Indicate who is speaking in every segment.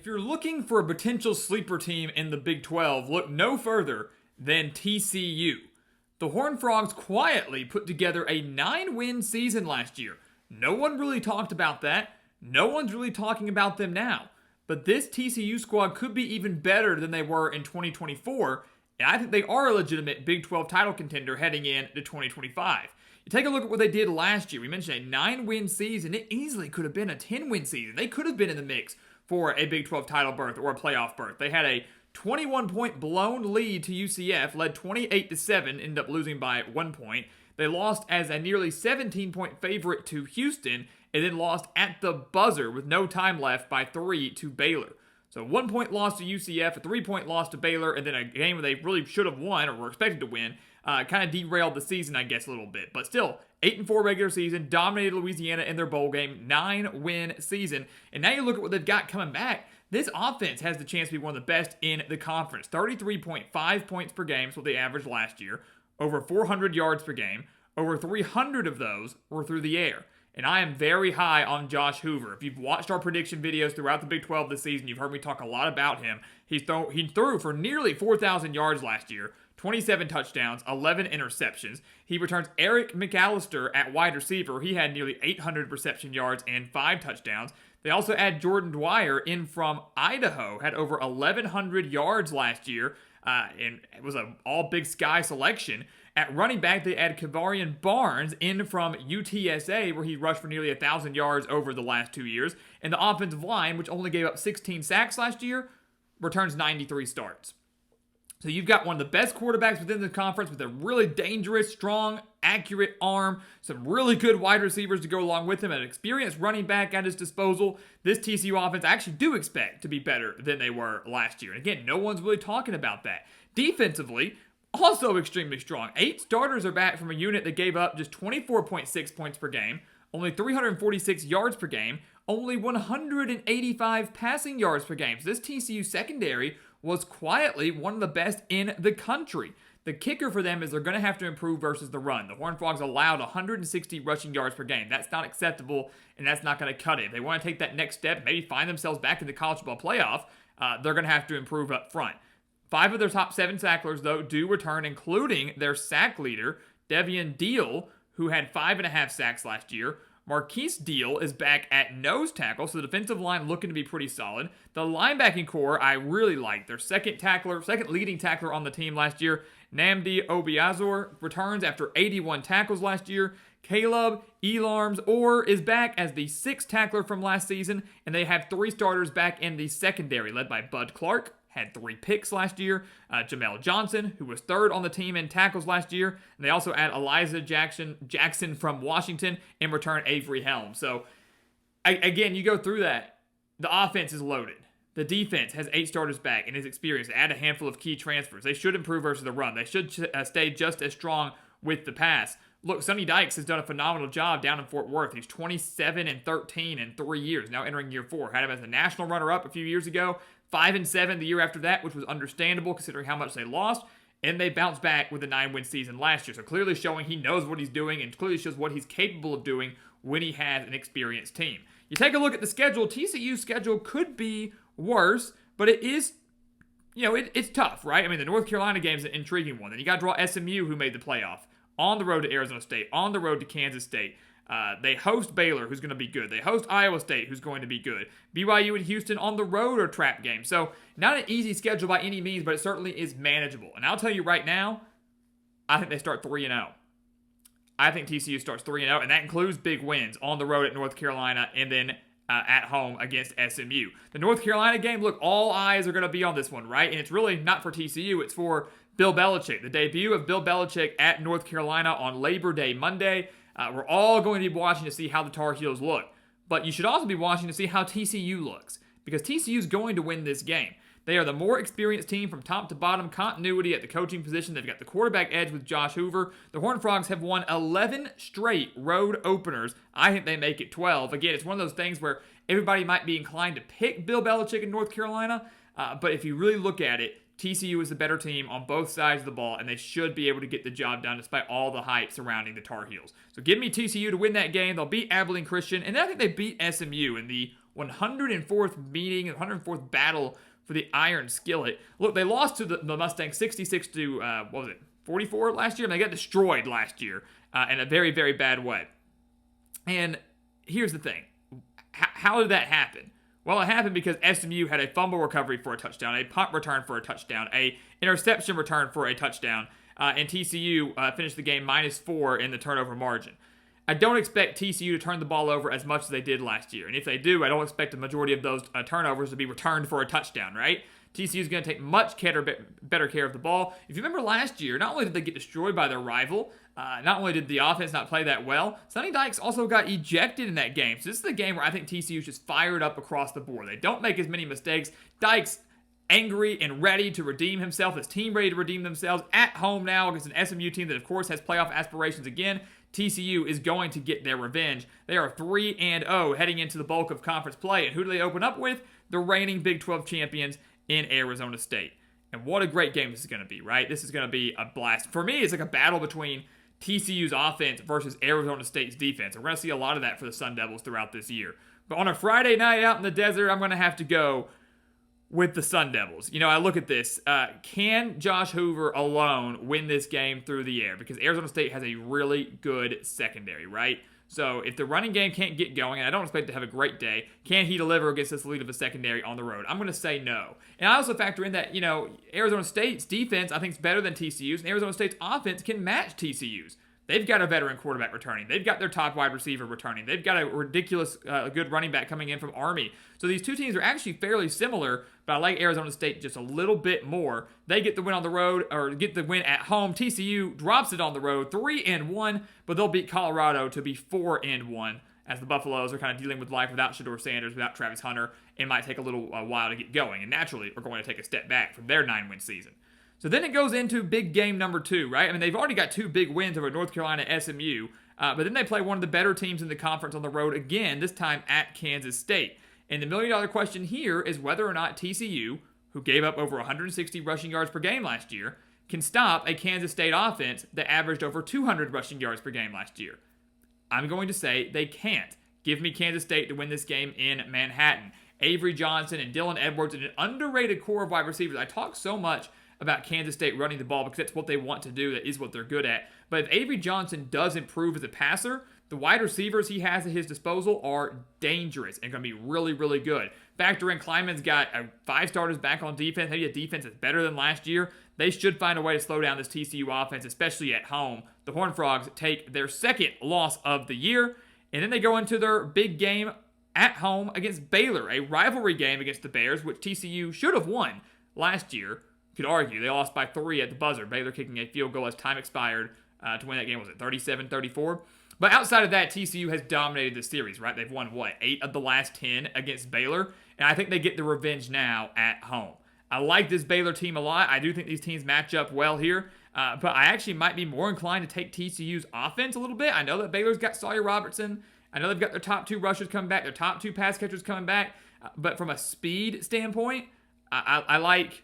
Speaker 1: If you're looking for a potential sleeper team in the Big 12, look no further than TCU. The Horned Frogs quietly put together a 9-win season last year. No one really talked about that. No one's really talking about them now. But this TCU squad could be even better than they were in 2024, and I think they are a legitimate Big 12 title contender heading into 2025. You take a look at what they did last year. We mentioned a 9-win season. It easily could have been a 10-win season. They could have been in the mix for a Big 12 title berth or a playoff berth. They had a 21-point blown lead to UCF, led 28-7, ended up losing by 1 point. They lost as a nearly 17-point favorite to Houston, and then lost at the buzzer with no time left by 3 to Baylor. So 1 point loss to UCF, a 3-point loss to Baylor, and then a game where they really should have won or were expected to win. Kind of derailed the season, I guess, a little bit. But still, 8-4 regular season, dominated Louisiana in their bowl game, 9-win season. And now you look at what they've got coming back. This offense has the chance to be one of the best in the conference. 33.5 points per game is what they averaged last year. Over 400 yards per game. Over 300 of those were through the air. And I am very high on Josh Hoover. If you've watched our prediction videos throughout the Big 12 this season, you've heard me talk a lot about him. He threw for nearly 4,000 yards last year, 27 touchdowns, 11 interceptions. He returns Eric McAllister at wide receiver. He had nearly 800 reception yards and 5 touchdowns. They also add Jordan Dwyer in from Idaho, had over 1,100 yards last year, and it was an all Big Sky selection. At running back, they add Kavarian Barnes in from UTSA, where he rushed for nearly 1,000 yards over the last 2 years. And the offensive line, which only gave up 16 sacks last year, returns 93 starts. So you've got one of the best quarterbacks within the conference with a really dangerous, strong, accurate arm, some really good wide receivers to go along with him, an experienced running back at his disposal. This TCU offense I actually do expect to be better than they were last year. And again, no one's really talking about that. Defensively, also extremely strong. 8 starters are back from a unit that gave up just 24.6 points per game, only 346 yards per game, only 185 passing yards per game. So this TCU secondary was quietly one of the best in the country. The kicker for them is they're going to have to improve versus the run. The Horned Frogs allowed 160 rushing yards per game. That's not acceptable, and that's not going to cut it. If they want to take that next step, maybe find themselves back in the college football playoff, they're going to have to improve up front. 5 of their top 7 tacklers, though, do return, including their sack leader, Devian Deal, who had 5.5 sacks last year. Marquise Deal is back at nose tackle, so the defensive line looking to be pretty solid. The linebacking core I really like. Their second leading tackler on the team last year, Nnamdi Obiazor, returns after 81 tackles last year. Caleb Elarms Orr is back as the 6th tackler from last season, and they have 3 starters back in the secondary, led by Bud Clark, had 3 picks last year. Jamel Johnson, who was 3rd on the team in tackles last year. And they also add Eliza Jackson from Washington and return Avery Helm. So, again, you go through that. The offense is loaded. The defense has 8 starters back and is experienced. Add a handful of key transfers. They should improve versus the run. They should stay just as strong with the pass. Look, Sonny Dykes has done a phenomenal job down in Fort Worth. He's 27-13 in 3 years, now entering year 4. Had him as a national runner-up a few years ago. 5-7 the year after that, which was understandable considering how much they lost. And they bounced back with a 9-win season last year. So clearly showing he knows what he's doing and clearly shows what he's capable of doing when he has an experienced team. You take a look at the schedule. TCU's schedule could be worse, but it is, it's tough, right? I mean, the North Carolina game is an intriguing one. Then you got to draw SMU, who made the playoff, on the road to Arizona State, on the road to Kansas State. They host Baylor, who's going to be good. They host Iowa State, who's going to be good. BYU and Houston on the road are trap games. So not an easy schedule by any means, but it certainly is manageable. And I'll tell you right now, I think they start 3-0. I think TCU starts 3-0, and that includes big wins on the road at North Carolina and then at home against SMU. The North Carolina game, look, all eyes are going to be on this one, right? And it's really not for TCU, it's for Bill Belichick. The debut of Bill Belichick at North Carolina on Labor Day Monday. We're all going to be watching to see how the Tar Heels look. But you should also be watching to see how TCU looks, because TCU is going to win this game. They are the more experienced team from top to bottom, continuity at the coaching position. They've got the quarterback edge with Josh Hoover. The Horned Frogs have won 11 straight road openers. I think they make it 12. Again, it's one of those things where everybody might be inclined to pick Bill Belichick in North Carolina, but if you really look at it, TCU is the better team on both sides of the ball, and they should be able to get the job done despite all the hype surrounding the Tar Heels. So give me TCU to win that game. They'll beat Abilene Christian, and then I think they beat SMU in the 104th meeting, 104th battle for the Iron Skillet. Look, they lost to the Mustangs 66 to, 44 last year? I mean, they got destroyed last year in a very, very bad way. And here's the thing. How did that happen? Well, it happened because SMU had a fumble recovery for a touchdown, a punt return for a touchdown, a interception return for a touchdown, and TCU finished the game -4 in the turnover margin. I don't expect TCU to turn the ball over as much as they did last year. And if they do, I don't expect the majority of those turnovers to be returned for a touchdown, right? TCU is going to take much better care of the ball. If you remember last year, not only did they get destroyed by their rival, not only did the offense not play that well, Sonny Dykes also got ejected in that game. So this is the game where I think TCU is just fired up across the board. They don't make as many mistakes. Dykes angry and ready to redeem himself. His team ready to redeem themselves at home now against an SMU team that, of course, has playoff aspirations again. TCU is going to get their revenge. They are 3-0 heading into the bulk of conference play. And who do they open up with? The reigning Big 12 champions in Arizona State. And what a great game this is going to be, right? This is going to be a blast. For me, it's like a battle between TCU's offense versus Arizona State's defense. We're going to see a lot of that for the Sun Devils throughout this year. But on a Friday night out in the desert, I'm going to have to go with the Sun Devils. You know, I look at this. Can Josh Hoover alone win this game through the air? Because Arizona State has a really good secondary, right? So if the running game can't get going, and I don't expect to have a great day, can he deliver against this elite of a secondary on the road? I'm going to say no. And I also factor in that, you know, Arizona State's defense, I think, is better than TCU's, and Arizona State's offense can match TCU's. They've got a veteran quarterback returning. They've got their top wide receiver returning. They've got a ridiculous good running back coming in from Army. So these two teams are actually fairly similar, but I like Arizona State just a little bit more. They get the win on the road, or get the win at home. TCU drops it on the road, 3-1, but they'll beat Colorado to be 4-1, as the Buffaloes are kind of dealing with life without Shedeur Sanders, without Travis Hunter. It might take a little while to get going, and naturally are going to take a step back from their 9-win season. So then it goes into big game number 2, right? I mean, they've already got 2 big wins over North Carolina SMU, but then they play one of the better teams in the conference on the road again, this time at Kansas State. And the million-dollar question here is whether or not TCU, who gave up over 160 rushing yards per game last year, can stop a Kansas State offense that averaged over 200 rushing yards per game last year. I'm going to say they can't. Give me Kansas State to win this game in Manhattan. Avery Johnson and Dylan Edwards and an underrated core of wide receivers. I talk so much about Kansas State running the ball because that's what they want to do. That is what they're good at. But if Avery Johnson does improve as a passer, the wide receivers he has at his disposal are dangerous and going to be really, really good. Factor in Kleiman's got 5 starters back on defense, maybe a defense that's better than last year. They should find a way to slow down this TCU offense, especially at home. The Horned Frogs take their 2nd loss of the year, and then they go into their big game at home against Baylor, a rivalry game against the Bears, which TCU should have won last year. You could argue they lost by 3 at the buzzer. Baylor kicking a field goal as time expired to win that game. Was it 37-34? But outside of that, TCU has dominated the series, right? They've won, 8 of the last 10 against Baylor, and I think they get the revenge now at home. I like this Baylor team a lot. I do think these teams match up well here, but I actually might be more inclined to take TCU's offense a little bit. I know that Baylor's got Sawyer Robertson. I know they've got their top 2 rushers coming back, their top 2 pass catchers coming back, but from a speed standpoint, I like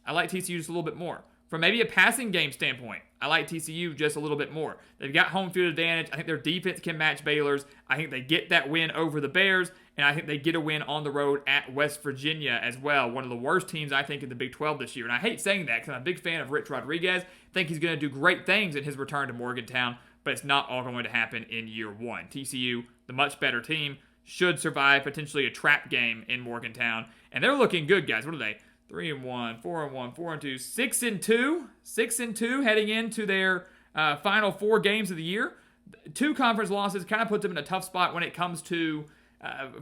Speaker 1: TCU just a little bit more. From maybe a passing game standpoint, I like TCU just a little bit more. They've got home field advantage. I think their defense can match Baylor's. I think they get that win over the Bears, and I think they get a win on the road at West Virginia as well. One of the worst teams, I think, in the Big 12 this year. And I hate saying that because I'm a big fan of Rich Rodriguez. I think he's going to do great things in his return to Morgantown, but it's not all going to happen in year 1. TCU, the much better team, should survive potentially a trap game in Morgantown. And they're looking good, guys. What are they? 3-1, 4-1, 4-2, 6-2, 6-2 heading into their final 4 games of the year. 2 conference losses kind of puts them in a tough spot when it comes to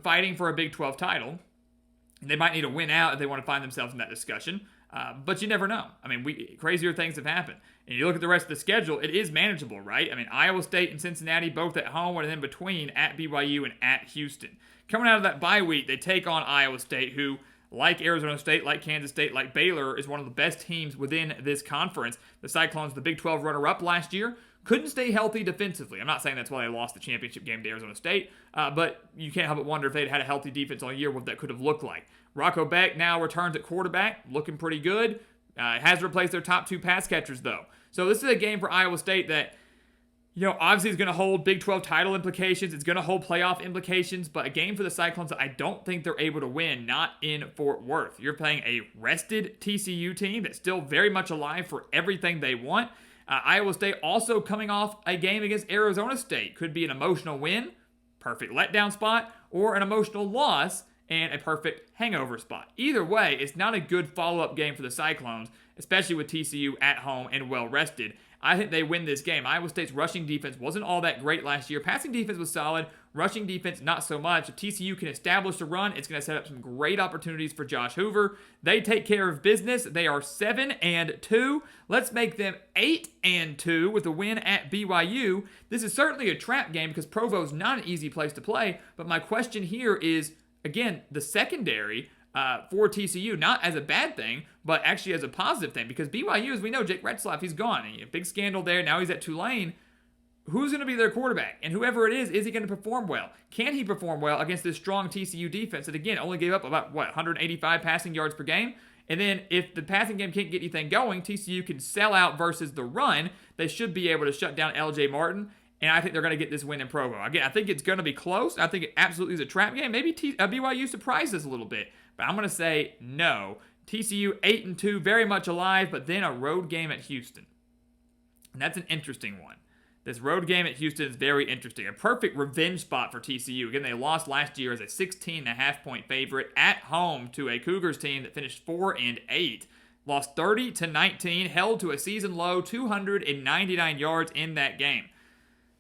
Speaker 1: fighting for a Big 12 title. And they might need to win out if they want to find themselves in that discussion. But you never know. I mean, crazier things have happened. And you look at the rest of the schedule, it is manageable, right? I mean, Iowa State and Cincinnati both at home, and then between at BYU and at Houston. Coming out of that bye week, they take on Iowa State, who, like Arizona State, like Kansas State, like Baylor, is one of the best teams within this conference. The Cyclones, the Big 12 runner-up last year, couldn't stay healthy defensively. I'm not saying that's why they lost the championship game to Arizona State, but you can't help but wonder if they'd had a healthy defense all year, what that could have looked like. Rocco Beck now returns at quarterback, looking pretty good. Has replaced their top 2 pass catchers, though. So this is a game for Iowa State that Obviously it's going to hold Big 12 title implications. It's going to hold playoff implications, but a game for the Cyclones that I don't think they're able to win, not in Fort Worth. You're playing a rested TCU team that's still very much alive for everything they want. Iowa State also coming off a game against Arizona State. Could be an emotional win, perfect letdown spot, or an emotional loss and a perfect hangover spot. Either way, it's not a good follow-up game for the Cyclones, especially with TCU at home and well-rested. I think they win this game. Iowa State's rushing defense wasn't all that great last year. Passing defense was solid. Rushing defense, not so much. If TCU can establish a run, it's going to set up some great opportunities for Josh Hoover. They take care of business. They are 7-2. Let's make them 8-2 with a win at BYU. This is certainly a trap game because Provo's not an easy place to play. But my question here is, again, the secondary for TCU, not as a bad thing, but actually as a positive thing. Because BYU, as we know, Jake Retzlaff, he's gone. A big scandal there. Now he's at Tulane. Who's going to be their quarterback? And whoever it is he going to perform well? Can he perform well against this strong TCU defense that, again, only gave up about, 185 passing yards per game? And then if the passing game can't get anything going, TCU can sell out versus the run. They should be able to shut down LJ Martin. And I think they're going to get this win in Provo. Again, I think it's going to be close. I think it absolutely is a trap game. Maybe BYU surprised us a little bit. But I'm going to say no. TCU 8-2, very much alive, but then a road game at Houston. And that's an interesting one. This road game at Houston is very interesting. A perfect revenge spot for TCU. Again, they lost last year as a 16.5-point favorite at home to a Cougars team that finished 4-8. Lost 30-19, held to a season low 299 yards in that game.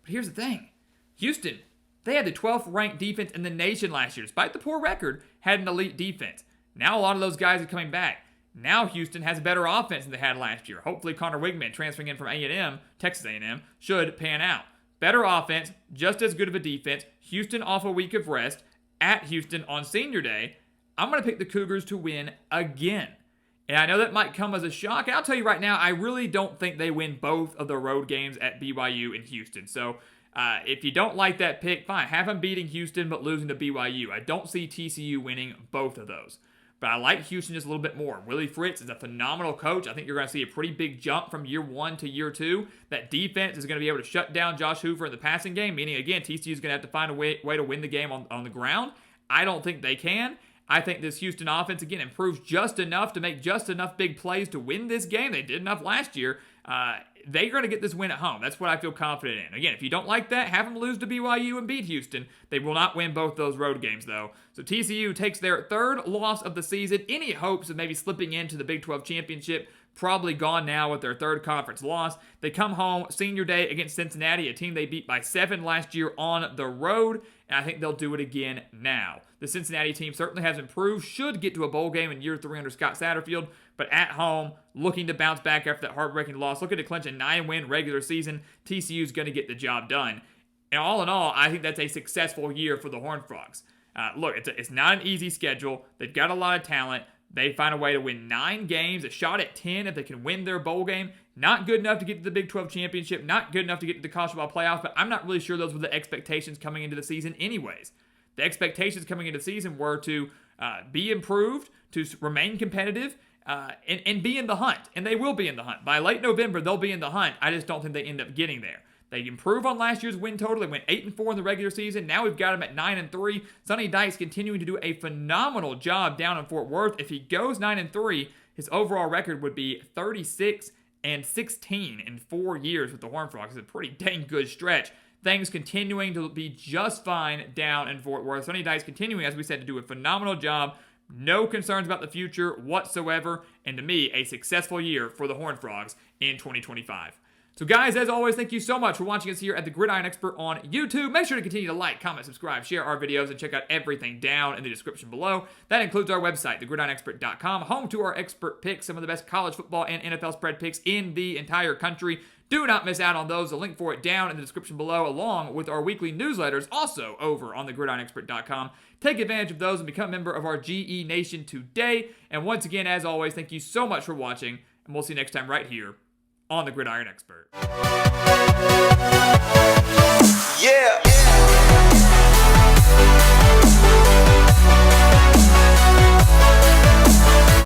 Speaker 1: But here's the thing. Houston, they had the 12th ranked defense in the nation last year. Despite the poor record, had an elite defense. Now a lot of those guys are coming back. Now Houston has a better offense than they had last year. Hopefully Connor Wigman transferring in from A&M, Texas A&M, should pan out. Better offense, just as good of a defense. Houston off a week of rest at Houston on senior day. I'm going to pick the Cougars to win again. And I know that might come as a shock. And I'll tell you right now, I really don't think they win both of the road games at BYU and Houston. So if you don't like that pick, fine. Have them beating Houston but losing to BYU. I don't see TCU winning both of those. But I like Houston just a little bit more. Willie Fritz is a phenomenal coach. I think you're going to see a pretty big jump from year 1 to year 2. That defense is going to be able to shut down Josh Hoover in the passing game, meaning, again, TCU is going to have to find a way to win the game on the ground. I don't think they can. I think this Houston offense, again, improves just enough to make just enough big plays to win this game. They did enough last year. They're going to get this win at home. That's what I feel confident in. Again, if you don't like that, have them lose to BYU and beat Houston. They will not win both those road games, though. So TCU takes their third loss of the season. Any hopes of maybe slipping into the Big 12 championship probably gone now with their third conference loss. They come home senior day against Cincinnati, a team they beat by 7 last year on the road, and I think they'll do it again now. The Cincinnati team certainly has improved, should get to a bowl game in year 3 under Scott Satterfield, but at home, looking to bounce back after that heartbreaking loss, looking to clinch a 9-win regular season. TCU's going to get the job done. And all in all, I think that's a successful year for the Horned Frogs. Look, it's not an easy schedule. They've got a lot of talent. They find a way to win 9 games, a shot at 10 if they can win their bowl game. Not good enough to get to the Big 12 championship, not good enough to get to the Cashapp playoffs, but I'm not really sure those were the expectations coming into the season anyways. The expectations coming into the season were to be improved, to remain competitive, and be in the hunt. And they will be in the hunt. By late November, they'll be in the hunt. I just don't think they end up getting there. They improve on last year's win total. They went 8-4 in the regular season. Now we've got them at 9-3. Sonny Dykes continuing to do a phenomenal job down in Fort Worth. If he goes 9-3, his overall record would be 36-16 in 4 years with the Horned Frogs. It's a pretty dang good stretch. Things continuing to be just fine down in Fort Worth. Sonny Dykes continuing, as we said, to do a phenomenal job. No concerns about the future whatsoever. And to me, a successful year for the Horned Frogs in 2025. So guys, as always, thank you so much for watching us here at the Gridiron Expert on YouTube. Make sure to continue to like, comment, subscribe, share our videos, and check out everything down in the description below. That includes our website, thegridironexpert.com, home to our expert picks, some of the best college football and NFL spread picks in the entire country. Do not miss out on those. The link for it down in the description below, along with our weekly newsletters, also over on thegridironexpert.com. Take advantage of those and become a member of our GE Nation today. And once again, as always, thank you so much for watching, and we'll see you next time right here on the Gridiron Expert.
Speaker 2: Yeah.